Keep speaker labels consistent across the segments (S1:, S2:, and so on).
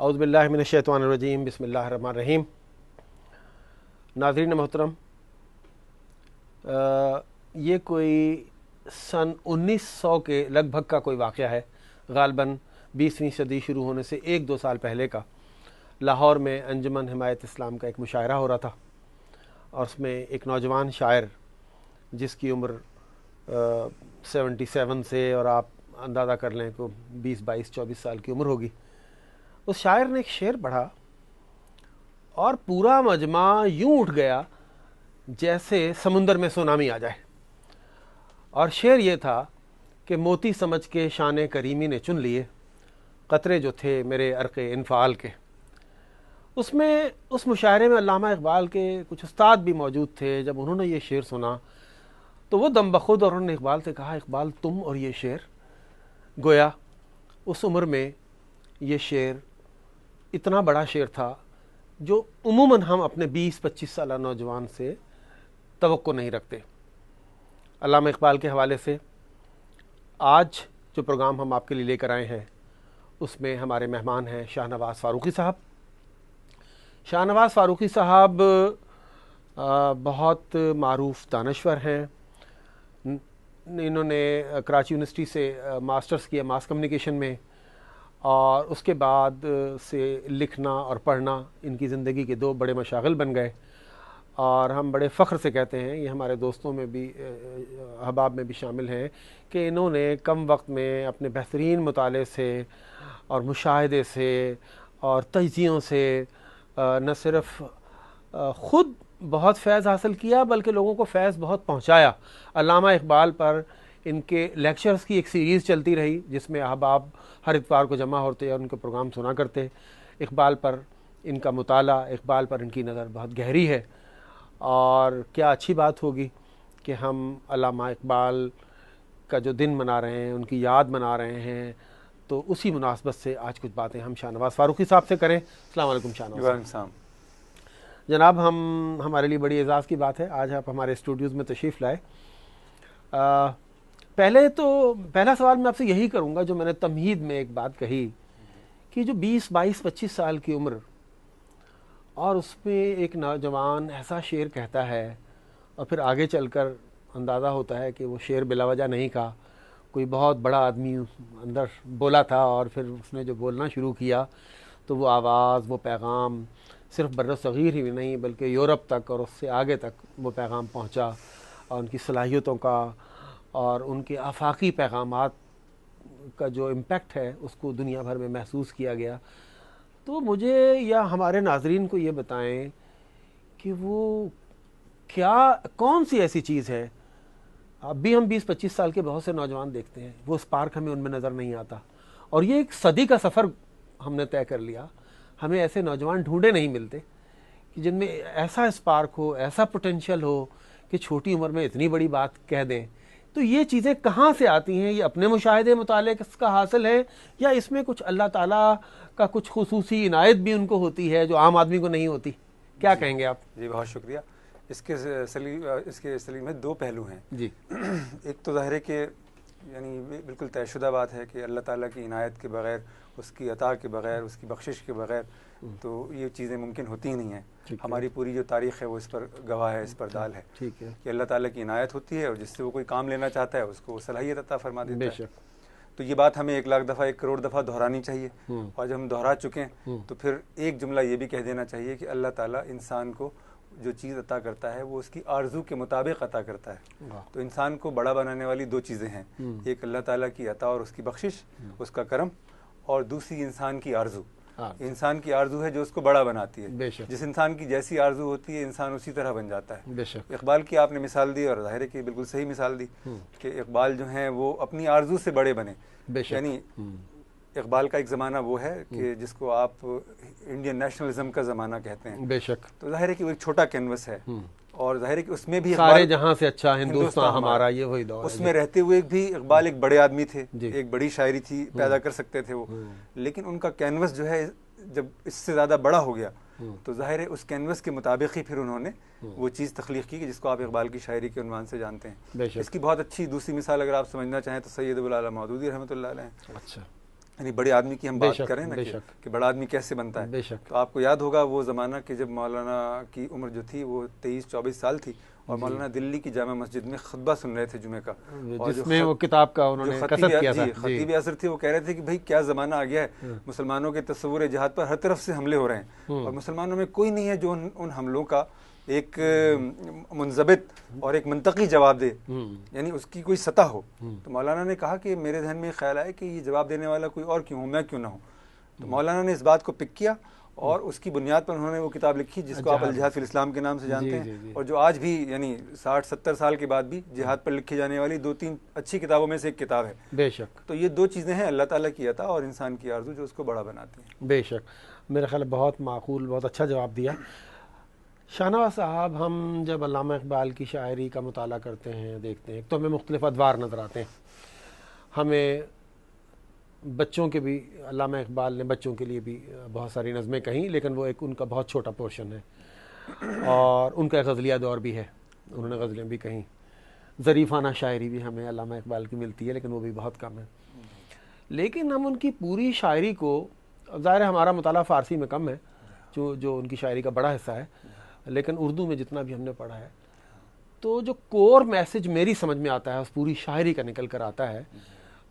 S1: औज़ु बिल्लाहि मिनश शैतानिर रजीम बिस्मिल्लाहिर रहमानिर रहीम। नाज़रीन मोहतरम, ये कोई सन 1900 के लगभग का कोई वाक़या है। ग़ालिबन 20वीं सदी शुरू होने से 1-2 साल पहले का। लाहौर में अंजुमन हिमायत इस्लाम का एक मुशायरा हो रहा था और उसमें एक नौजवान शायर जिसकी उम्र 77 से, और आप अंदाज़ा कर लें को 20-22-24 साल की उम्र होगी, उस शायर ने एक शेर पढ़ा और पूरा मजमा यूं उठ गया जैसे समुंदर में सुनामी आ जाए। और शेर ये था कि मोती समझ के शान करीमी ने चुन लिए कतरे जो थे मेरे अर्क़े इन्फ़ाल के। उसमें उस मुशायरे में अल्लामा इक़बाल के कुछ उस्ताद भी मौजूद थे। जब उन्होंने ये शेर सुना तो वो दम बखुद और उन्होंने इक़बाल से कहा, इक़बाल तुम और ये शेर। गोया उस उम्र में ये शेर इतना बड़ा शेर था जो उमूमन हम अपने 20-25 साल नौजवान से तवक्को नहीं रखते। अल्लामा इक़बाल के हवाले से आज जो प्रोग्राम हम आपके लिए लेकर आए हैं उसमें हमारे मेहमान हैं शाहनवाज़ फ़ारूक़ी साहब। शाहनवाज़ फ़ारूक़ी साहब बहुत मारूफ़ दानश्वर हैं। इन्होंने कराची यूनिवर्सिटी से मास्टर्स किया मास कम्युनिकेशन में, और उसके बाद से लिखना और पढ़ना इनकी ज़िंदगी के 2 बड़े मशागिल बन गए। और हम बड़े फ़ख्र से कहते हैं, ये हमारे दोस्तों में भी अहबाब में भी शामिल हैं, कि इन्होंने कम वक्त में अपने बेहतरीन मुताले से और मुशाहिदे से और तज्ज़ियों से न सिर्फ़ ख़ुद बहुत फ़ैज़ हासिल किया बल्कि लोगों को फ़ैज़ बहुत पहुँचाया। अल्लामा इक़बाल पर इनके लेक्चर्स की एक सीरीज़ चलती रही जिसमें अहबाब हर इतवार को जमा होते और उनके प्रोग्राम सुना करते। इक़बाल पर इनका मुताला, इक़बाल पर इनकी नज़र बहुत गहरी है, और क्या अच्छी बात होगी कि हम अल्लामा इक़बाल का जो दिन मना रहे हैं, उनकी याद मना रहे हैं। तो उसी मुनासबत से आज कुछ बातें हम शाहनवाज़ फ़ारूक़ी साहब से करें। अस्सलाम वालेकुम शाहनवाज़ साहब। जनाब, हमारे लिए बड़ी एज़ाज़ की बात है आज आप हमारे स्टूडियोज़ में तशरीफ़ लाए। पहला सवाल मैं आपसे यही करूँगा जो मैंने तमहीद में एक बात कही कि जो 20-22-25 साल की उम्र और उसमें एक नौजवान ऐसा शेर कहता है और फिर आगे चलकर अंदाज़ा होता है कि वो शेर बिलावजह नहीं कहा, कोई बहुत बड़ा आदमी अंदर बोला था और फिर उसने जो बोलना शुरू किया तो वो आवाज़, वो पैगाम सिर्फ़ बर्र-ए-सग़ीर ही नहीं बल्कि यूरोप तक और उससे आगे तक वो पैगाम पहुँचा, और उनकी सलाहियतों का और उनके आफाकी पैगामात का जो इम्पेक्ट है उसको दुनिया भर में महसूस किया गया। तो मुझे या हमारे नाज़रीन को ये बताएं कि वो कौन सी ऐसी चीज़ है, अब भी हम 20-25 साल के बहुत से नौजवान देखते हैं, वो स्पार्क हमें उनमें नज़र नहीं आता, और ये एक सदी का सफ़र हमने तय कर लिया। हमें ऐसे नौजवान ढूंढे नहीं मिलते कि जिनमें ऐसा स्पार्क हो, ऐसा पोटेंशियल हो कि छोटी उम्र में इतनी बड़ी बात कह दें। तो ये चीज़ें कहाँ से आती हैं? ये अपने मुशाहिदे मुताले का हासिल है या इसमें कुछ अल्लाह ताला का कुछ खुसूसी इनायत भी उनको होती है जो आम आदमी को नहीं होती? क्या कहेंगे आप?
S2: जी, बहुत शुक्रिया। इसके सलीम में 2 पहलू हैं
S1: जी।
S2: एक तो ज़ाहिर है कि यानी बिल्कुल तयशुदा बात है कि अल्लाह ताला की इनायत के बग़ैर, उसकी अता के बग़ैर, उसकी बख्शिश के बग़ैर तो ये चीज़ें मुमकिन होती ही नहीं हैं। हमारी पूरी जो तारीख़ है वो इस पर गवाह है, इस पर दाल है।
S1: ठीक है
S2: कि अल्लाह ताला की इनायत होती है और जिससे वो कोई काम लेना चाहता है उसको सलाहियत अता फरमा देता है। तो ये बात हमें 1 लाख दफ़ा 1 करोड़ दफ़ा दोहरानी चाहिए, और जब हम दोहरा चुके हैं तो फिर एक जुमला ये भी कह देना चाहिए कि अल्लाह ताला इंसान को जो चीज़ अता करता है वो उसकी आरज़ू के मुताबिक अता करता है। तो इंसान को बड़ा बनाने वाली 2 चीज़ें हैं, एक अल्लाह ताला की अता और उसकी बख्शिश, उसका करम, और दूसरी इंसान की आरज़ू। इंसान की आरज़ू है जो उसको बड़ा बनाती है। जिस इंसान की जैसी आरज़ू होती है इंसान उसी तरह बन जाता है। इक़बाल की आपने मिसाल दी और ज़ाहिर है कि बिल्कुल सही मिसाल दी कि इक़बाल जो हैं वो अपनी आरज़ू से बड़े बने। यानी इक़बाल का एक ज़माना वो है कि जिसको आप इंडियन नेशनलिज्म का ज़माना कहते हैं।
S1: बेशक।
S2: तो ज़ाहिर है कि वो एक छोटा कैनवस है, और ज़ाहिर है कि उसमें भी
S1: सारे जहां से अच्छा हिंदुस्तान हमारा, ये वही दौर है।
S2: उसमें रहते हुए भी इक़बाल एक बड़े आदमी थे, एक बड़ी शायरी थी, पैदा कर सकते थे वो, लेकिन उनका कैनवस जो है जब इससे ज़्यादा बड़ा हो गया तो ज़ाहिर है उस कैनवस के मुताबिक ही फिर उन्होंने वो चीज़ तख्लीक़ की जिसको आप इक़बाल की शायरी के उन्वान से जानते हैं। इसकी बहुत अच्छी दूसरी मिसाल अगर आप समझना चाहें तो सैयद अबुल आला मौदूदी रहमतुल्लाह अलैह।
S1: अच्छा।
S2: यानी बड़े आदमी की हम बात करें ना कि बड़ा आदमी कैसे बनता है, तो आपको याद होगा वो ज़माना कि जब मौलाना की उम्र जो थी वो 23-24 साल थी और मौलाना दिल्ली की जामा मस्जिद में खुतबा सुन रहे थे जुमे का,
S1: और जिसमें वो किताब का उन्होंने कसरत किया था,
S2: खतीब असर थे, वो कह रहे थे कि भाई क्या ज़माना आ गया है, मुसलमानों के तस्वुर जिहाद पर हर तरफ से हमले हो रहे हैं और मुसलमानों में कोई नहीं है जो उन हमलों का एक मुंज़बित और एक मंतकी जवाब दे, यानी उसकी कोई सतह हो। तो मौलाना ने कहा कि मेरे ध्यान में ख्याल आया कि ये जवाब देने वाला कोई और क्यों हो, मैं क्यों ना हूँ। तो मौलाना ने इस बात को पिक किया और उसकी बुनियाद पर उन्होंने वो किताब लिखी जिसको आप अल जिहाद फिल इस्लाम के नाम से जानते हैं, और जो आज भी यानी 60-70 साल के बाद भी जिहाद पर लिखी जाने वाली 2-3 अच्छी किताबों में से एक किताब है।
S1: बेशक।
S2: तो ये दो चीज़ें हैं, अल्लाह ताला की अता और इंसान की आरज़ू जो उसको बड़ा बनाती हैं।
S1: बेशक, मेरा ख्याल बहुत माकूल, बहुत अच्छा जवाब दिया शाहनवाज साहब। हम जब अल्लामा इकबाल की शायरी का मुताला करते हैं, देखते हैं, तो हमें मुख्तलिफ अदवार नज़र आते हैं। हमें बच्चों के भी, अल्लामा इकबाल ने बच्चों के लिए भी बहुत सारी नज़में कहीं, लेकिन वो एक उनका बहुत छोटा पोर्शन है और उनका गज़लिया दौर भी है, उन्होंने गज़लें भी कहीं। ज़रीफ़ाना शायरी भी हमें अल्लामा इकबाल की मिलती है, लेकिन वो भी बहुत कम है। लेकिन हम उनकी पूरी शायरी को, ज़ाहिर है हमारा मुताला फ़ारसी में कम है, जो उनकी शायरी का बड़ा हिस्सा है, लेकिन उर्दू में जितना भी हमने पढ़ा है, तो जो कोर मैसेज मेरी समझ में आता है उस पूरी शायरी का निकल कर आता है।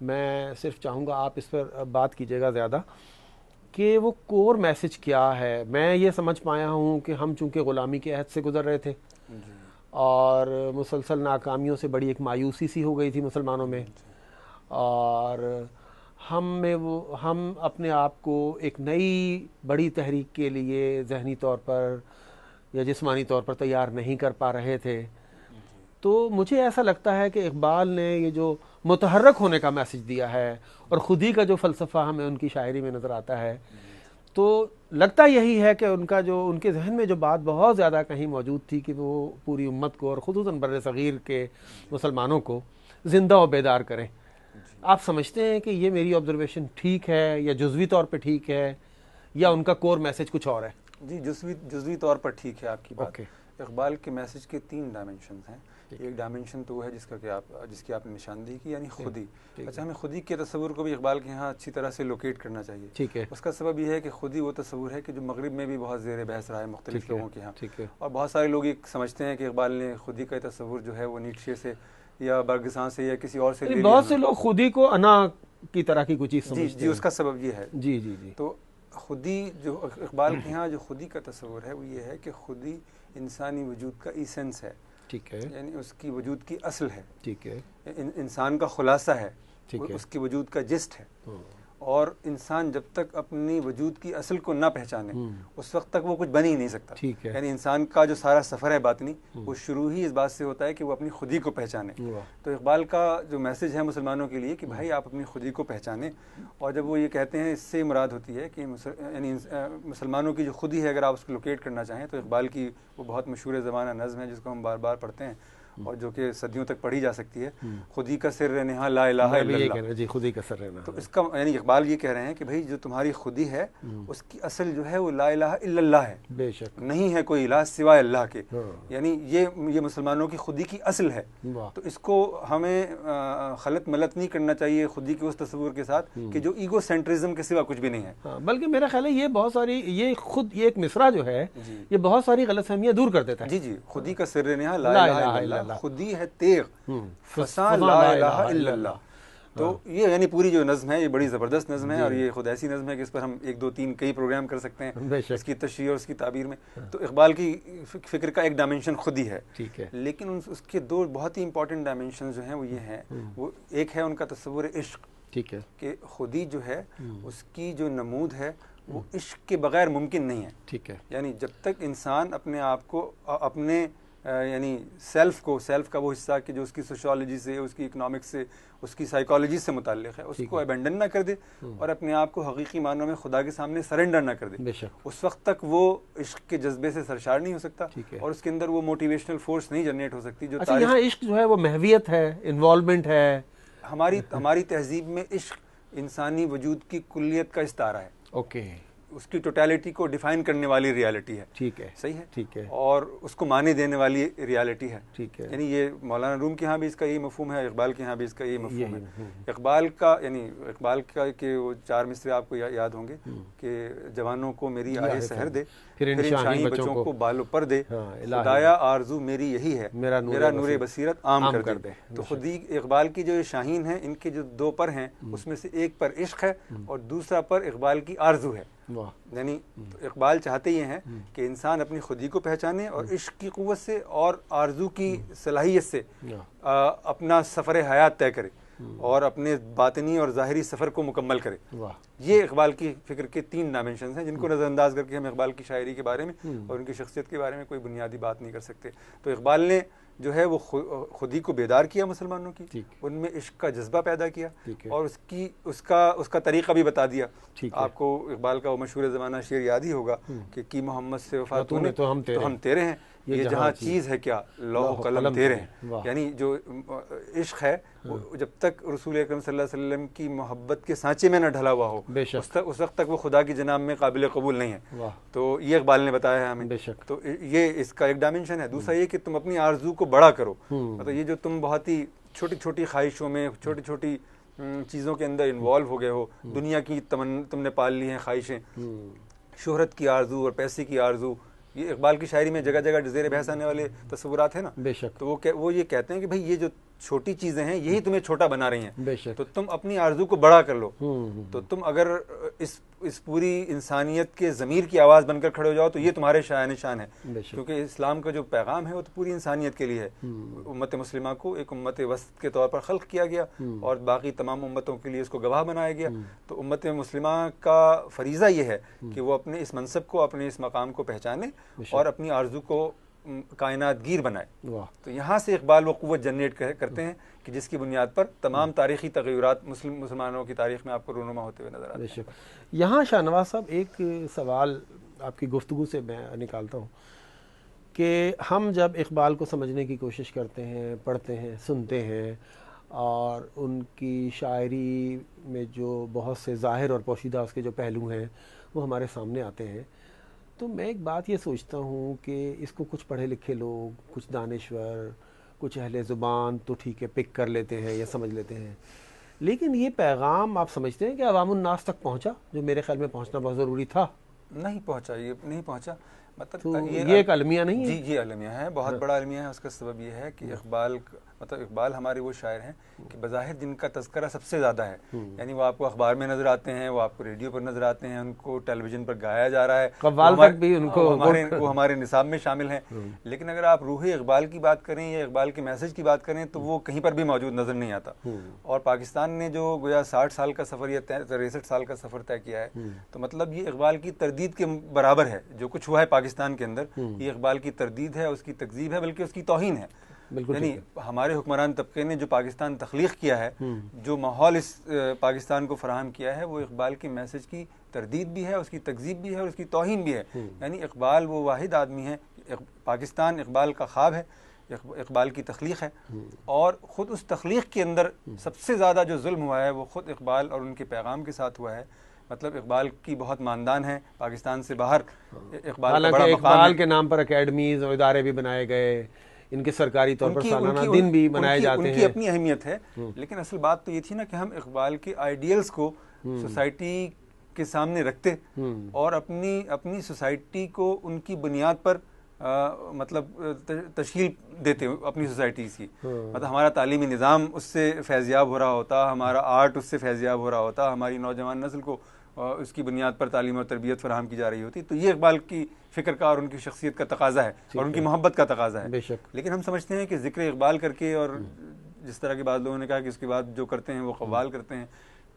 S1: मैं सिर्फ चाहूँगा आप इस पर बात कीजिएगा ज़्यादा कि वो कोर मैसेज क्या है। मैं ये समझ पाया हूँ कि हम चूँकि ग़ुलामी के अहद से गुज़र रहे थे और मुसलसल नाकामियों से बड़ी एक मायूसी सी हो गई थी मुसलमानों में, और हम अपने आप को एक नई बड़ी तहरीक के लिए ज़हनी तौर पर या जिस्मानी तौर पर तैयार नहीं कर पा रहे थे। तो मुझे ऐसा लगता है कि इकबाल ने ये जो मुतहर्रक होने का मैसेज दिया है और ख़ुद ही का जो फ़लसफ़ा हमें उनकी शायरी में नज़र आता है, तो लगता यही है कि उनके जहन में जो बात बहुत ज़्यादा कहीं मौजूद थी कि वो पूरी उम्मत को और ख़ुसूसन बर्र सग़ीर के मुसलमानों को ज़िंदा और बेदार करें। आप समझते हैं कि ये मेरी ऑब्जर्वेशन ठीक है या जुज़वी तौर पे ठीक है, या उनका कोर मैसेज कुछ और है?
S2: जी, जुज़वी तौर पर ठीक है आपकी बात। इकबाल के मैसेज के 3 डायमेंशन हैं। एक डायमेंशन तो वो है जिसकी आपने निशानदेही की, यानी खुदी। अच्छा, हमें खुदी के तस्वुर को भी इकबाल के यहाँ अच्छी तरह से लोकेट करना चाहिए।
S1: ठीक है।
S2: उसका सबब यह है कि खुदी वो तस्वुर है कि जो मगरिब में भी बहुत ज़ेर बहस रहा है मुख्तलिफ लोगों के यहाँ, और बहुत सारे लोग ये समझते हैं कि इकबाल ने खुदी का तस्वुर जो है वो नीचे से या बरगसां से या किसी और से,
S1: बहुत से लोग खुदी को अना की तरह की कुछ चीज़ समझते हैं।
S2: जी, उसका सबब ये है।
S1: जी जी जी।
S2: तो खुदी जो इकबाल के यहाँ जो खुदी का तस्वुर है वो ये है कि खुदी इंसानी वजूद का इसेंस है।
S1: ठीक है।
S2: यानी उसकी वजूद की असल है।
S1: ठीक है।
S2: इंसान का खुलासा है।
S1: ठीक है।
S2: उसकी वजूद का जिस्ट है। और इंसान जब तक अपनी वजूद की असल को ना पहचाने उस वक्त तक वो कुछ बन ही नहीं सकता।
S1: ठीक है।
S2: यानी इंसान का जो सारा सफ़र है बातनी, वो शुरू ही इस बात से होता है कि वो अपनी खुदी को पहचाने। तो इकबाल का जो मैसेज है मुसलमानों के लिए कि भाई आप अपनी खुदी को पहचाने, और जब वो ये कहते हैं इससे मुराद होती है कि यानी मुसलमानों की जो खुदी है अगर आप उसको लोकेट करना चाहें तो इकबाल की वो बहुत मशहूर ज़माना नज़्म है जिसको हम बार बार पढ़ते हैं और जो कि सदियों तक पढ़ी जा सकती है, खुदी का सिर नेहा ला इलाहा इल्लल्लाह।
S1: जी, खुदी का सिर नेहा।
S2: तो इसका यानी इकबाल ये कह रहे हैं कि भाई जो तुम्हारी खुदी है उसकी असल जो है वो ला इलाहा इल्लल्लाह है।
S1: बेशक
S2: नहीं है कोई इलाह सिवाय अल्लाह के। यानी ये मुसलमानों की खुदी की असल है। तो इसको हमें खलत मलत नहीं करना चाहिए खुदी के उस तस्वुर के साथ कि जो ईगो सेंट्रिज्म के सिवा कुछ भी नहीं है।
S1: बल्कि मेरा ख्याल है ये बहुत सारी ये एक मिसरा जो है ये बहुत सारी गलतफहमियां दूर कर देता है।
S2: जी जी, खुदी का सिर नेहा ला इलाहा इल्लल्लाह, खुदी है तेग फसा ला इलाहा इल्लल्लाह। तो ये यानी पूरी जो नज़्म है ये बड़ी ज़बरदस्त नज़्म है और ये खुद ऐसी नज़्म है कि इस पर हम 1-2-3 कई प्रोग्राम कर सकते हैं इसकी तशरीह और उसकी ताबीर में। तो इकबाल की फ़िक्र का एक डायमेंशन खुदी है।
S1: ठीक है।
S2: लेकिन उसके 2 बहुत ही इंपॉर्टेंट डायमेंशन जो हैं वो ये हैं, वो एक है उनका तस्वुर इश्क।
S1: ठीक है।
S2: कि खुदी जो है उसकी जो नमूद है वो इश्क के बगैर मुमकिन नहीं है।
S1: ठीक है।
S2: यानी जब तक इंसान अपने आप को अपने यानी सेल्फ का वो हिस्सा कि जो उसकी सोशियोलॉजी से, उसकी इकोनॉमिक्स से, उसकी साइकोलॉजी से मुताल्लिक़ है, उसको अबेंडन ना कर दे और अपने आप को हकीकी मानों में खुदा के सामने सरेंडर ना कर दे, उस वक्त तक वो इश्क के जज्बे से सरशार नहीं हो सकता और उसके अंदर वो मोटिवेशनल फोर्स नहीं जनरेट हो सकती। जो
S1: अच्छा, यहाँ इश्क जो है वो महवियत है, इन्वॉल्वमेंट है।
S2: हमारी तहजीब में इश्क इंसानी वजूद की कुल्लियत का इस्तारा है।
S1: ओके।
S2: उसकी टोटलिटी को डिफाइन करने वाली रियलिटी है।
S1: ठीक है,
S2: सही है,
S1: ठीक है,
S2: और उसको माने देने वाली रियलिटी है।
S1: ठीक है,
S2: यानी ये मौलाना रूम के यहाँ भी इसका यही मफहूम है, इकबाल के यहाँ भी इसका यही मफहूम है। इकबाल का यानी इकबाल का के वो 4 मिसरे आपको याद होंगे कि जवानों को मेरी आहे सहर दे, फिर इन शाही बच्चों को बालों पर दे, खुदाया आरजू मेरी यही है, मेरा नूरे बसीरत आम कर दे। तो खुद ही इकबाल की जो ये शाहीन है, इनके जो 2 पर हैं, उसमें से एक पर इश्क है और दूसरा पर इकबाल की आरजू है। यानी इकबाल चाहते ये हैं कि इंसान अपनी खुदी को पहचाने और इश्क की कुव्वत से और आरजू की सलाहियत से अपना सफ़र हयात तय करे और अपने बातिनी और ज़ाहिरी सफ़र को मुकम्मल करे। ये इकबाल की फ़िक्र के 3 डायमेंशंस हैं जिनको नज़रअंदाज करके हम इकबाल की शायरी के बारे में और उनकी शख्सियत के बारे में कोई बुनियादी बात नहीं कर सकते। तो इकबाल ने जो है वो खुदी को बेदार किया मुसलमानों की, उनमें इश्क का जज्बा पैदा किया और उसका तरीक़ा भी बता दिया। आपको इकबाल का वो मशहूर ज़माना शेर याद ही होगा कि मोहम्मद से वफ़ा तूने तो हम तेरे हैं, ये जहाँ चीज़ है क्या लौह कलम तेरे हैं। यानी जो इश्क है वो जब तक रसूल अकरम सल्लल्लाहु अलैहि वसल्लम की मोहब्बत के सांचे में न ढला हुआ हो, उस वक्त तक वो खुदा की जनाब में काबिल कबूल नहीं है। तो ये इकबाल ने बताया है हमें। तो ये इसका एक डायमेंशन है। दूसरा ये कि तुम अपनी आरजू को बड़ा करो, मतलब ये जो तुम बहुत ही छोटी छोटी ख्वाहिशों में, छोटी छोटी चीज़ों के अंदर इन्वॉल्व हो गए हो, दुनिया की तुमने पाल ली हैं ख्वाहिशें, शोहरत की आरजू और पैसे की आरजू। ये इकबाल की शायरी में जगह जगह ज़ेर बहस आने वाले तस्वुरात है ना। बेशक। तो वो ये कहते हैं कि भाई ये जो छोटी चीज़ें हैं यही तुम्हें छोटा बना रही हैं। बेशक। तो तुम अपनी आरजू को बड़ा कर लो। तो तुम अगर इस पूरी इंसानियत के ज़मीर की आवाज़ बनकर खड़े हो जाओ तो ये तुम्हारे शान शान है, क्योंकि इस्लाम का जो पैगाम है वो तो पूरी इंसानियत के लिए है। उम्मत मुस्लिमा को एक उम्मत वसत के तौर पर खल्क़ किया गया और बाकी तमाम उम्मतों के लिए इसको गवाह बनाया गया। तो उम्मत मुस्लिमा का फरीज़ा ये है कि वो अपने इस मनसब को, अपने इस मकाम को पहचाने और अपनी आरजू को कायनात गिर बनाए। तो यहाँ से इकबाल वो कुव्वत जनरेट करते हैं कि जिसकी बुनियाद पर तमाम तारीख़ी तग़य्युरात मुसलमानों की तारीख़ में आपको रूनुमा होते हुए नजर आते हैं।
S1: यहाँ शाहनवाज साहब एक सवाल आपकी गुफ्तगू से मैं निकालता हूँ कि हम जब इकबाल को समझने की कोशिश करते हैं, पढ़ते हैं, सुनते हैं और उनकी शायरी में जो बहुत से ज़ाहिर और पोशीदा उसके जो पहलू हैं वो हमारे सामने आते हैं, तो मैं एक बात ये सोचता हूँ कि इसको कुछ पढ़े लिखे लोग, कुछ दानिश्वर, कुछ अहले ज़ुबान तो ठीक है पिक कर लेते हैं या समझ लेते हैं, लेकिन ये पैगाम आप समझते हैं कि अवामुन्नास तक पहुँचा, जो मेरे ख्याल में पहुँचना बहुत ज़रूरी था?
S2: नहीं पहुँचा, ये नहीं पहुँचा। मतलब
S1: तो ये एक अलमिया नहीं है?
S2: जी, ये अलमिया है, बहुत बड़ा अलमिया है। उसका सबब ये है कि इकबाल हमारे वो शायर हैं कि बज़ाहिर जिनका तज़किरा सबसे ज़्यादा है, यानी वो आपको अखबार में नज़र आते हैं, वो आपको रेडियो पर नज़र आते हैं, उनको टेलीविज़न पर गाया जा रहा है,
S1: कव्वाल तक भी उनको
S2: वो हमारे निसाब में शामिल हैं। लेकिन अगर आप रूह इकबाल की बात करें या इकबाल के मैसेज की बात करें तो वो कहीं पर भी मौजूद नज़र नहीं आता। और पाकिस्तान ने जो गोया 60 साल का सफ़र या 63 साल का सफ़र तय किया है, तो मतलब ये इकबाल की तरदीद के बराबर है। जो कुछ हुआ है पाकिस्तान के अंदर, ये इकबाल की तरदीद है, उसकी तकज़ीब है, बल्कि उसकी तौहीन है। यानी हमारे हुक्मरान तबके ने जो पाकिस्तान तख्लीक किया है, जो माहौल इस पाकिस्तान को फराहम किया है, वो इकबाल के मैसेज की तरदीद भी है, उसकी तकज़ीब भी है और उसकी तौहीन भी है। यानी इकबाल वो वाहिद आदमी है, पाकिस्तान इकबाल का ख्वाब है, इकबाल की तख्लीक है, और ख़ुद उस तख्लीक के अंदर सबसे ज़्यादा जो जुल्म हुआ है वो ख़ुद इकबाल और उनके पैगाम के साथ हुआ है। मतलब इकबाल की बहुत मानदान है, पाकिस्तान से बाहर
S1: इकबाल के नाम पर अकेडमीज़ और इदारे भी बनाए गए, इनके सरकारी तौर पर सालाना दिन भी मनाए जाते हैं,
S2: उनकी अपनी अहमियत है। लेकिन असल बात तो ये थी ना कि हम इकबाल के आइडियल्स को सोसाइटी के सामने रखते और अपनी सोसाइटी को उनकी बुनियाद पर मतलब तशकील देते अपनी सोसाइटी की। मतलब हमारा तालीमी निज़ाम उससे फैज़याब हो रहा होता, हमारा आर्ट उससे फैज़याब हो रहा होता, हमारी नौजवान नस्ल को उसकी बुनियाद पर तालीम और तरबियत फराहम की जा रही होती। तो ये इकबाल की फ़िक्र का और उनकी शख्सियत का तकाज़ा है और उनकी मोहब्बत का तकाज़ा है। लेकिन हम समझते हैं कि ज़िक्र इकबाल करके, और जिस तरह के बाद लोगों ने कहा कि उसके बाद जो करते हैं वो कव्वाल करते हैं,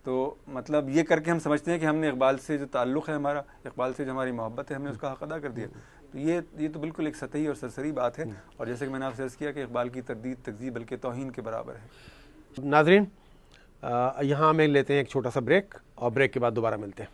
S2: तो मतलब ये करके हम समझते हैं कि हमने इकबाल से जो ताल्लुक़ है हमारा, इकबाल से जो हमारी मोहब्बत है, हमने उसका हक़ अदा कर दिया। तो ये तो बिल्कुल एक सतही और सरसरी बात है, और जैसे कि मैंने आपसे अर्ज़ किया कि इकबाल की तरदीद तकज़ीब बल्कि तौहीन के बराबर है।
S1: नाज़रीन, यहाँ में लेते हैं एक छोटा सा ब्रेक और ब्रेक के बाद दोबारा मिलते हैं।